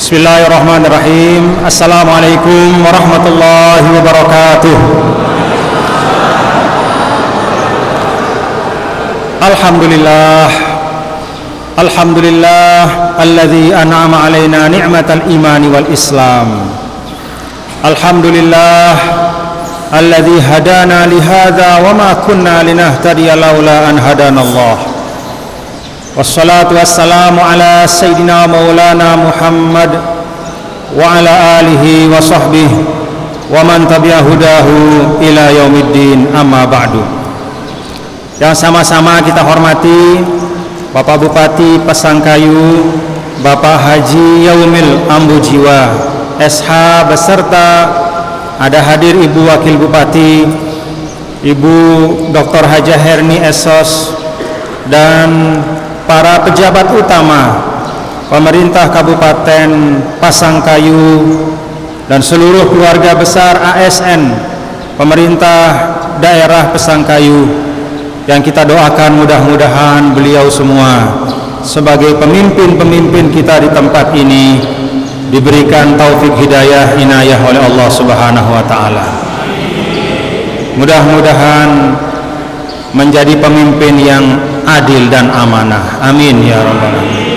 Bismillahirrahmanirrahim. Assalamualaikum warahmatullahi wabarakatuh. Alhamdulillah, alhamdulillah alladzi an'ama alaina ni'matal imani wal islam. Alhamdulillah alladzi hadana li hadza wa ma kunna linahtadiya laula an hadanallah. Wassalatu wassalamu ala sayyidina maulana Muhammad wa ala alihi wa sahbihi wa man tabi'a hudahu ila yaumiddin, amma ba'du. Yang sama-sama kita hormati Bapak Bupati Pasangkayu, Bapak Haji Yaumil Ambujiwa SH, beserta ada hadir Ibu Wakil Bupati, Ibu Dr. Hajah Herni Esos, dan para pejabat utama pemerintah Kabupaten Pasangkayu dan seluruh keluarga besar ASN pemerintah daerah Pasangkayu, yang kita doakan mudah-mudahan beliau semua sebagai pemimpin-pemimpin kita di tempat ini diberikan taufik hidayah inayah oleh Allah Subhanahu wa taala. Mudah-mudahan menjadi pemimpin yang adil dan amanah. Amin ya rabbal alamin.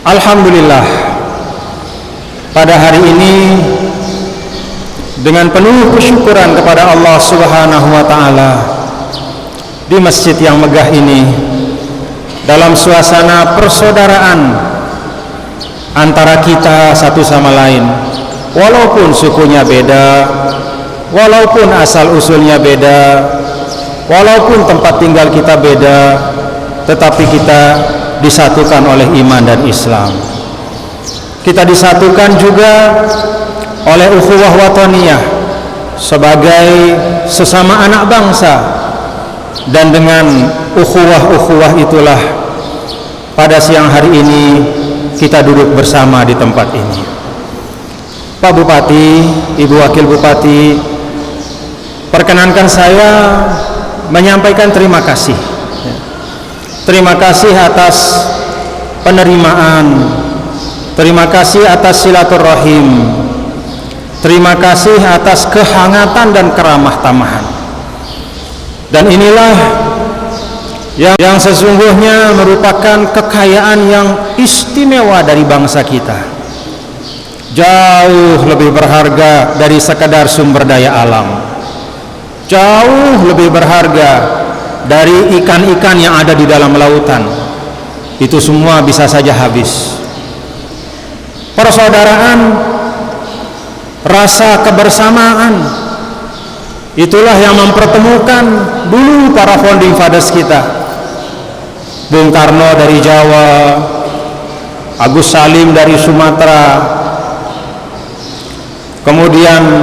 Alhamdulillah, pada hari ini dengan penuh kesyukuran kepada Allah Subhanahu wa taala di masjid yang megah ini, dalam suasana persaudaraan antara kita satu sama lain, walaupun sukunya beda, walaupun asal usulnya beda, walaupun tempat tinggal kita beda, tetapi kita disatukan oleh iman dan Islam. Kita disatukan juga oleh ukhuwah wataniyah sebagai sesama anak bangsa, dan dengan ukhuwah itulah pada siang hari ini kita duduk bersama di tempat ini. Pak Bupati, Ibu Wakil Bupati, perkenankan saya menyampaikan terima kasih. Terima kasih atas penerimaan, terima kasih atas silaturahim, terima kasih atas kehangatan dan keramah tamahan. Dan inilah yang sesungguhnya merupakan kekayaan yang istimewa dari bangsa kita, jauh lebih berharga dari sekadar sumber daya alam, jauh lebih berharga dari ikan-ikan yang ada di dalam lautan. Itu semua bisa saja habis. Persaudaraan, rasa kebersamaan, itulah yang mempertemukan dulu para founding fathers kita. Bung Karno dari Jawa, Agus Salim dari Sumatera, kemudian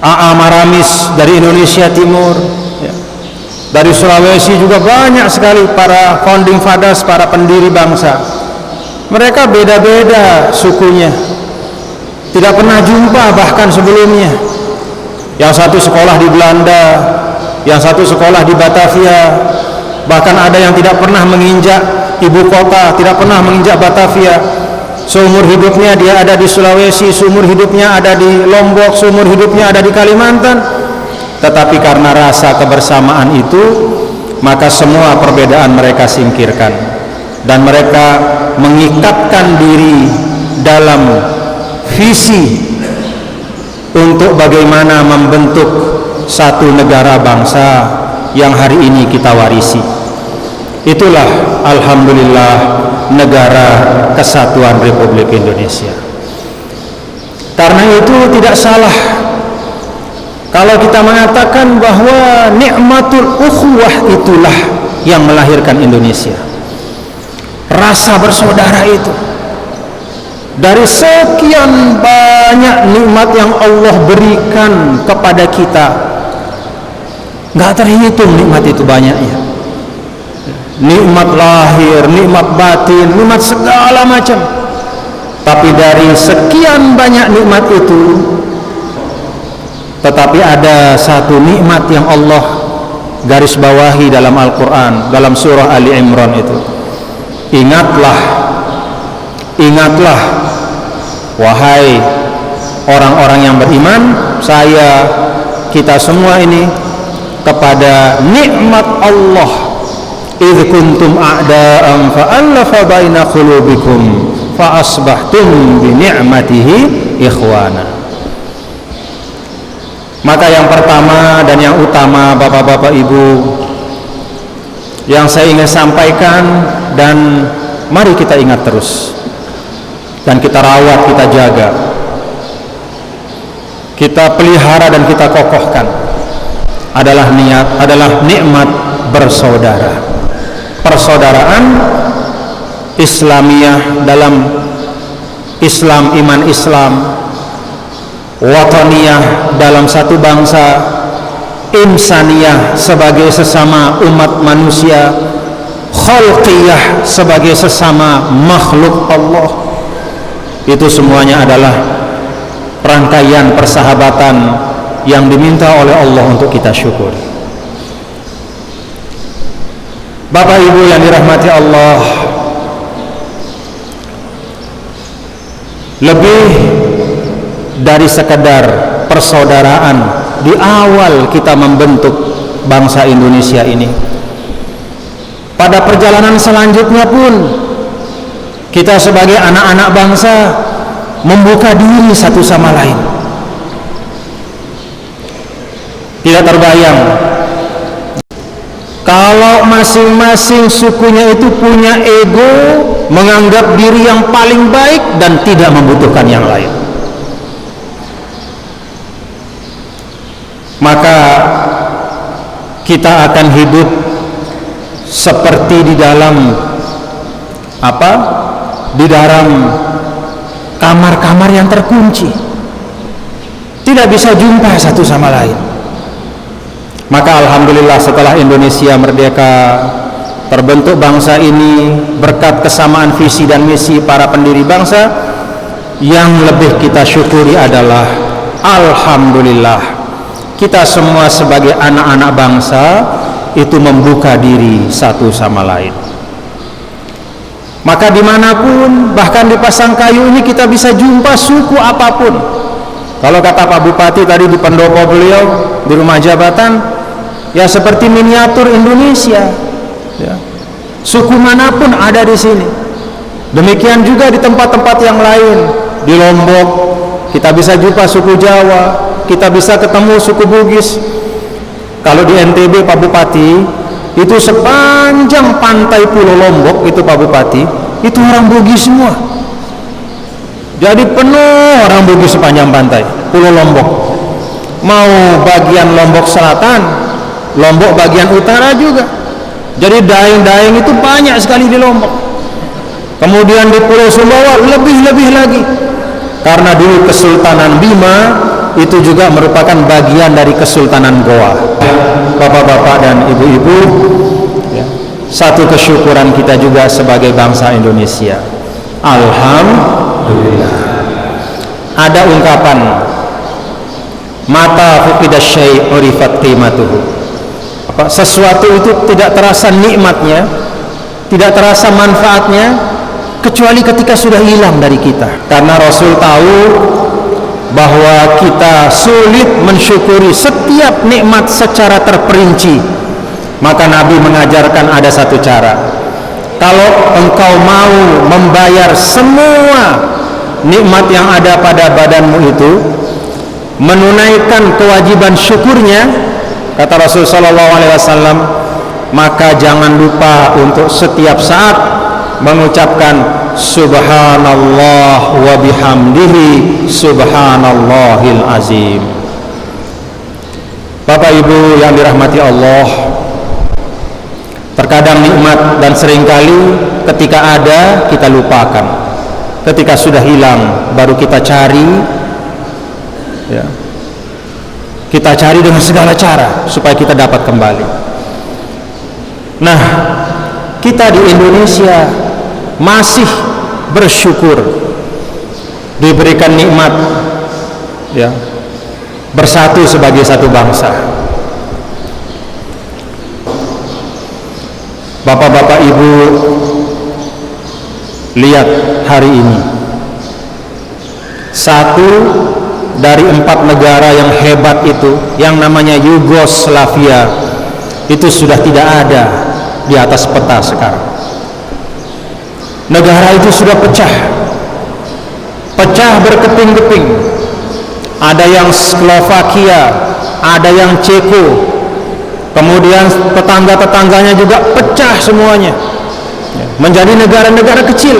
A.A. Maramis dari Indonesia Timur, dari Sulawesi juga banyak sekali para founding fathers, para pendiri bangsa. Mereka beda-beda sukunya, tidak pernah jumpa bahkan sebelumnya. Yang satu sekolah di Belanda, yang satu sekolah di Batavia, bahkan ada yang tidak pernah menginjak ibu kota, tidak pernah menginjak Batavia. Seumur hidupnya dia ada di Sulawesi, seumur hidupnya ada di Lombok, seumur hidupnya ada di Kalimantan. Tetapi karena rasa kebersamaan itu, maka semua perbedaan mereka singkirkan, dan mereka mengikatkan diri dalam visi untuk bagaimana membentuk satu negara bangsa yang hari ini kita warisi. Itulah alhamdulillah negara kesatuan Republik Indonesia. Karena itu tidak salah kalau kita mengatakan bahwa nikmatul ukhuwah itulah yang melahirkan Indonesia. Rasa bersaudara itu, dari sekian banyak nikmat yang Allah berikan kepada kita, nggak terhitung nikmat itu banyaknya. Nikmat lahir, nikmat batin, nikmat segala macam. Tapi dari sekian banyak nikmat itu, tetapi ada satu nikmat yang Allah garis bawahi dalam Al-Quran, dalam surah Ali Imran itu. Ingatlah ingatlah wahai orang-orang yang beriman, kita semua ini, kepada nikmat Allah. Idh kuntum a'da'an fa'allafa baina qulubikum fa asbahtum bi ni'matihi ikhwana. Maka yang pertama dan yang utama, Bapak-bapak Ibu, yang saya ingin sampaikan, dan mari kita ingat terus dan kita rawat, kita jaga, kita pelihara dan kita kokohkan, adalah nikmat bersaudara. Persaudaraan Islamiyah dalam Islam, iman Islam, wataniyah dalam satu bangsa, insaniyah sebagai sesama umat manusia, khalqiyah sebagai sesama makhluk Allah. Itu semuanya adalah rangkaian persahabatan yang diminta oleh Allah untuk kita syukuri. Bapak Ibu yang dirahmati Allah, lebih dari sekedar persaudaraan di awal kita membentuk bangsa Indonesia ini, pada perjalanan selanjutnya pun kita sebagai anak-anak bangsa membuka diri satu sama lain. Tidak terbayang kalau masing-masing sukunya itu punya ego, menganggap diri yang paling baik dan tidak membutuhkan yang lain. Maka kita akan hidup seperti di dalam di dalam kamar-kamar yang terkunci, tidak bisa jumpa satu sama lain. Maka alhamdulillah setelah Indonesia merdeka, terbentuk bangsa ini berkat kesamaan visi dan misi para pendiri bangsa, yang lebih kita syukuri adalah alhamdulillah kita semua sebagai anak-anak bangsa itu membuka diri satu sama lain. Maka dimanapun, bahkan di Pasangkayu ini kita bisa jumpa suku apapun. Kalau kata Pak Bupati tadi di pendopo beliau di rumah jabatan, ya seperti miniatur Indonesia, ya. Suku manapun ada di sini. Demikian juga di tempat-tempat yang lain. Di Lombok kita bisa jumpa suku Jawa, kita bisa ketemu suku Bugis. Kalau di NTB Pak Bupati, itu sepanjang pantai Pulau Lombok itu Pak Bupati, itu orang Bugis semua. Jadi penuh orang Bugis sepanjang pantai Pulau Lombok. Mau bagian Lombok Selatan, Lombok bagian utara juga. Jadi daeng-daeng itu banyak sekali di Lombok. Kemudian di Pulau Sumbawa lebih-lebih lagi. Karena dulu Kesultanan Bima itu juga merupakan bagian dari Kesultanan Goa. Bapak-bapak dan ibu-ibu, ya, satu kesyukuran kita juga sebagai bangsa Indonesia. Alhamdulillah. Ada ungkapan, mata fuqidas syai' urifat qimatuhu. Sesuatu itu tidak terasa nikmatnya, tidak terasa manfaatnya, kecuali ketika sudah hilang dari kita. Karena Rasul tahu bahwa kita sulit mensyukuri setiap nikmat secara terperinci. Maka Nabi mengajarkan ada satu cara. Kalau engkau mau membayar semua nikmat yang ada pada badanmu itu, menunaikan kewajiban syukurnya, kata Rasul sallallahu alaihi wasallam, maka jangan lupa untuk setiap saat mengucapkan subhanallah wa bihamdihi subhanallahil azim. Bapak Ibu yang dirahmati Allah, terkadang nikmat dan seringkali ketika ada kita lupakan, ketika sudah hilang baru kita cari, ya, kita cari dengan segala cara supaya kita dapat kembali. Nah, kita di Indonesia masih bersyukur diberikan nikmat, ya, bersatu sebagai satu bangsa. Bapak-bapak, ibu, Lihat hari ini, satu dari 4 negara yang hebat itu, yang namanya Yugoslavia, itu sudah tidak ada di atas peta sekarang. Negara itu sudah pecah berkeping-keping. Ada yang Slovakia, ada yang Ceko, kemudian tetangga-tetangganya juga pecah semuanya menjadi negara-negara kecil.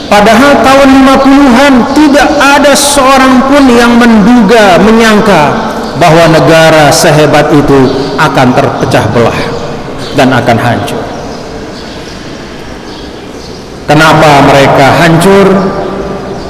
Padahal tahun 50-an tidak ada seorang pun yang menduga, menyangka bahwa negara sehebat itu akan terpecah belah dan akan hancur. Kenapa mereka hancur?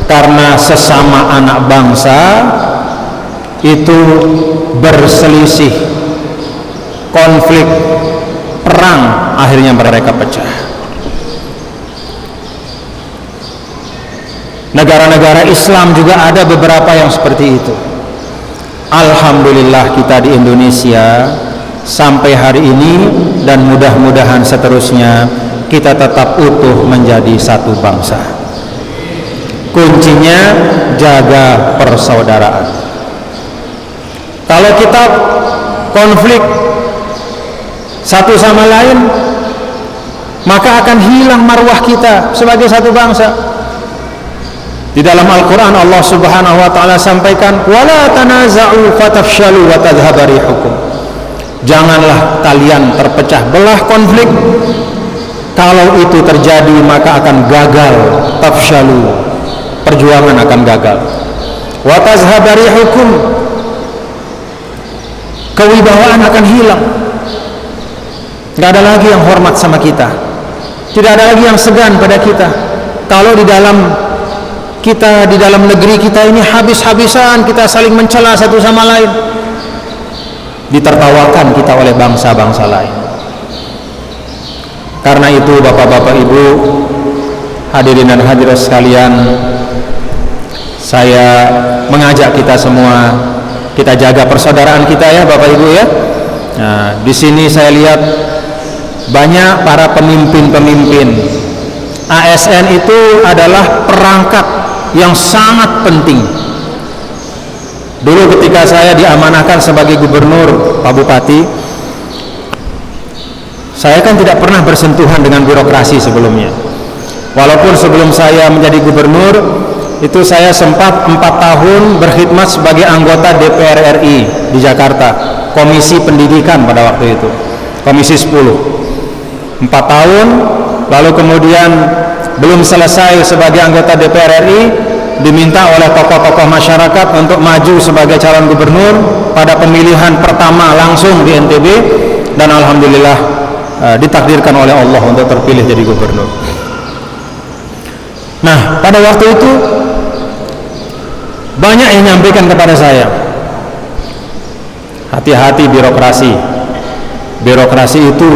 Karena sesama anak bangsa itu berselisih, konflik, perang, akhirnya mereka pecah. Negara-negara Islam juga ada beberapa yang seperti itu. Alhamdulillah kita di Indonesia sampai hari ini dan mudah-mudahan seterusnya kita tetap utuh menjadi satu bangsa. Kuncinya jaga persaudaraan. Kalau kita konflik satu sama lain, maka akan hilang marwah kita sebagai satu bangsa. Di dalam Al-Quran Allah Subhanahu wa ta'ala sampaikan, wala tanaza'u fatafshalu wa tadhhaba rihukum. Janganlah kalian terpecah belah konflik. Kalau itu terjadi maka akan gagal, tafshalu, perjuangan akan gagal. Wa tadhhaba rihukum, kewibawaan akan hilang. Tidak ada lagi yang hormat sama kita, tidak ada lagi yang segan pada kita. Kalau di dalam negeri kita ini habis-habisan kita saling mencela satu sama lain, ditertawakan kita oleh bangsa-bangsa lain. Karena itu Bapak-bapak Ibu, hadirin dan hadirat sekalian, saya mengajak kita semua, kita jaga persaudaraan kita ya Bapak Ibu ya. Nah, di sini saya lihat banyak para pemimpin-pemimpin. ASN itu adalah perangkat yang sangat penting. Dulu ketika saya diamanahkan sebagai gubernur, Pak Bupati, saya kan tidak pernah bersentuhan dengan birokrasi sebelumnya. Walaupun sebelum saya menjadi gubernur, itu saya sempat 4 tahun berkhidmat sebagai anggota DPR RI di Jakarta, Komisi Pendidikan pada waktu itu, Komisi 10. 4 tahun, lalu kemudian belum selesai sebagai anggota DPR RI, diminta oleh tokoh-tokoh masyarakat untuk maju sebagai calon gubernur pada pemilihan pertama langsung di NTB, dan alhamdulillah ditakdirkan oleh Allah untuk terpilih jadi gubernur. Nah, pada waktu itu banyak yang menyampaikan kepada saya, hati-hati birokrasi. Birokrasi itu